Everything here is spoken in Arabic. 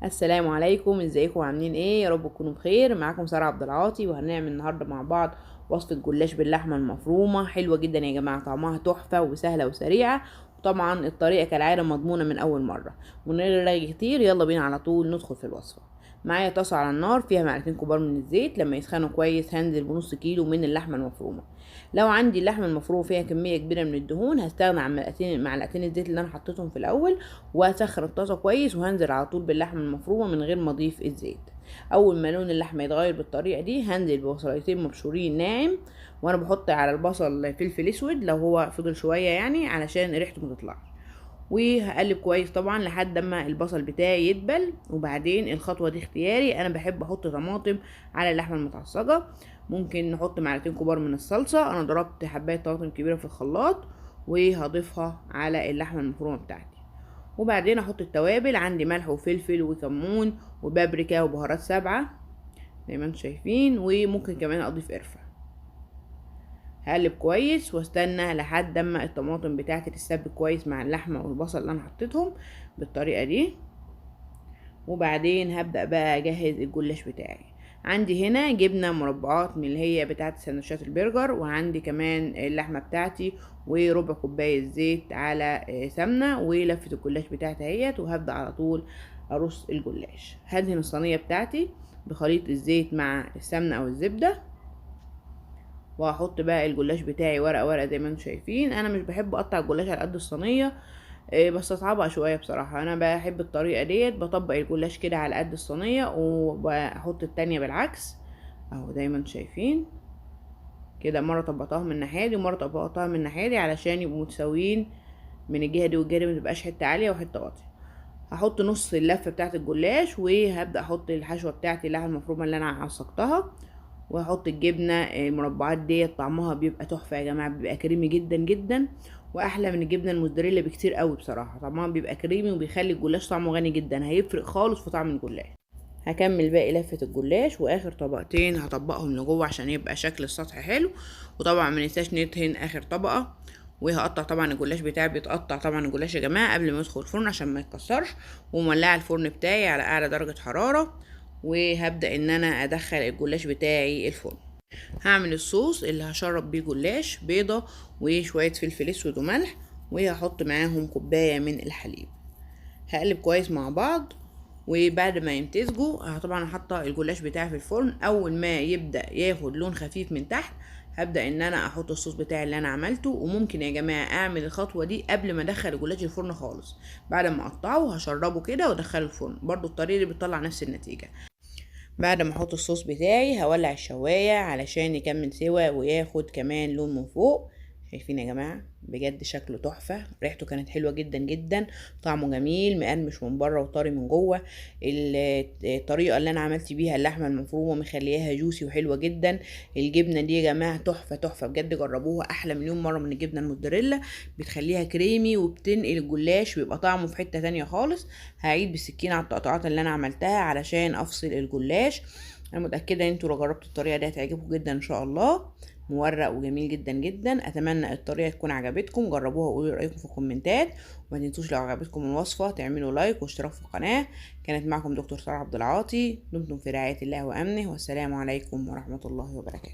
السلام عليكم، ازيكم عاملين ايه؟ يا رب تكونوا بخير. معاكم سارة عبد العاطي، وهنعمل النهارده مع بعض وصفة جلاش باللحمة المفرومة. حلوة جدا يا جماعة، طعمها تحفة وسهلة وسريعة، وطبعا الطريقة كالعادة مضمونة من اول مرة. من غير رغي كتير يلا بينا على طول ندخل في الوصفة. معايا طاسة على النار فيها معلقتين كبار من الزيت، لما يسخنوا كويس هنزل بنص كيلو من اللحمة المفرومة. لو عندي اللحمة المفرومة فيها كمية كبيرة من الدهون هستغنى عن معلقتين الزيت اللي انا حطيتهم في الاول، واسخن الطاسه كويس وهنزل على طول باللحمه المفرومه من غير ما اضيف الزيت. اول ما لون اللحمه يتغير بالطريقه دي هنزل ببصلتين مبشورين ناعم، وانا بحط على البصل فلفل اسود لو هو فضل شويه يعني علشان ريحته ما تطلعش. وهقلب كويس طبعا لحد ما البصل بتاعي يدبل. وبعدين الخطوه دي اختياري، انا بحب احط طماطم على اللحمه المتعصجه. ممكن نحط معلقتين كبار من الصلصه، انا ضربت حبايه طماطم كبيره في الخلاط وهضيفها على اللحمه المفرومه بتاعتي. وبعدين احط التوابل، عندي ملح وفلفل وكمون وبابريكا وبهارات سبعة زي ما انتم شايفين، وممكن كمان اضيف قرفة. هقلب كويس واستنى لحد اما الطماطم بتاعتي تتسبك كويس مع اللحمة والبصل اللي انا حطيتهم بالطريقة دي. وبعدين هبدأ بقى اجهز الجلاش بتاعي. عندي هنا جبنة مربعات من اللي هي بتاعت سندوتشات البرجر، وعندي كمان اللحمة بتاعتي وربع كوباية زيت على سمنة، ولفة الجلاش بتاعتي اهيت. وهبدأ على طول ارص الجلاش. هدهن الصينية بتاعتي بخليط الزيت مع السمنة او الزبدة، وهحط بقى الجلاش بتاعي ورقة ورقة زي ما انتم شايفين. انا مش بحب اقطع الجلاش على قد الصينية، بس اصعبها شويه بصراحه. انا بحب الطريقه ديت، بطبق الجلاش كده على قد الصينيه وبحط التانية بالعكس اهو زي ما انتم شايفين كده. مره طبقتها من الناحيه دي ومره طبقتها من الناحيه دي علشان يبقوا متساويين من الجهه دي والجهه دي، متبقاش حته عاليه وحته واطيه. هحط نص اللفه بتاعه الجلاش، وهبدا احط الحشوه بتاعتي اللحمه المفرومه اللي انا عصقتها، وهحط الجبنه المربعات ديت. طعمها بيبقى تحفه يا جماعه، بيبقى كريمي جدا جدا، واحلى من الجبنه الموزاريلا بكتير قوي بصراحه. طعمها بيبقى كريمي وبيخلي الجلاش طعمه غني جدا، هيفرق خالص في طعم الجلاش. هكمل باقي لفه الجلاش، واخر طبقتين هطبقهم لجوه عشان يبقى شكل السطح حلو. وطبعا ما ننساش ندهن اخر طبقه. وهقطع طبعا الجلاش بتاعي، بيتقطع طبعا الجلاش يا جماعه قبل ما يدخل الفرن عشان ما يتكسرش. ومولعه الفرن بتاعي على اعلى درجه حراره، وهبدا ان انا ادخل الجلاش بتاعي الفرن. هعمل الصوص اللي هشرب بيه جلاش: بيضة وشوية فلفل اسود وملح، وهحط معاهم كوباية من الحليب. هقلب كويس مع بعض. وبعد ما يمتزجوا طبعا حاطه الجلاش بتاعي في الفرن. اول ما يبدا ياخد لون خفيف من تحت هبدا ان انا احط الصوص بتاعي اللي انا عملته. وممكن يا جماعه اعمل الخطوه دي قبل ما ادخل الجلاش الفرن خالص، بعد ما اقطعه هشربه كده وادخله الفرن، برضو الطريقه دي بتطلع نفس النتيجه. بعد ما احط الصوص بتاعي هولع الشواية علشان يكمل سوا وياخد كمان لون من فوق. شايفين يا جماعة؟ بجد شكله تحفة، ريحته كانت حلوة جدا جدا، طعمه جميل مقرمش من بره وطري من جوه. الطريقة اللي انا عملت بيها اللحمة المفرومة مخليها جوسي وحلوة جدا. الجبنة دي يا جماعة تحفة تحفة بجد، جربوها، احلى مليون مرة من الجبنة الموتزاريلا. بتخليها كريمي وبتنقل الجلاش ويبقى طعمه في حتة تانية خالص. هعيد بالسكينة على التقطعات اللي انا عملتها علشان افصل الجلاش. انا متاكده ان انتوا لو جربتوا الطريقه دي هتعجبكم جدا ان شاء الله. مورق وجميل جدا جدا. اتمنى الطريقه تكون عجبتكم، جربوها وقولوا رايكم في الكومنتات. وما تنسوش لو عجبتكم الوصفه تعملوا لايك واشتراك في القناه. كانت معكم دكتور سارة عبد العاطي، دمتم في رعايه الله وامنه، والسلام عليكم ورحمه الله وبركاته.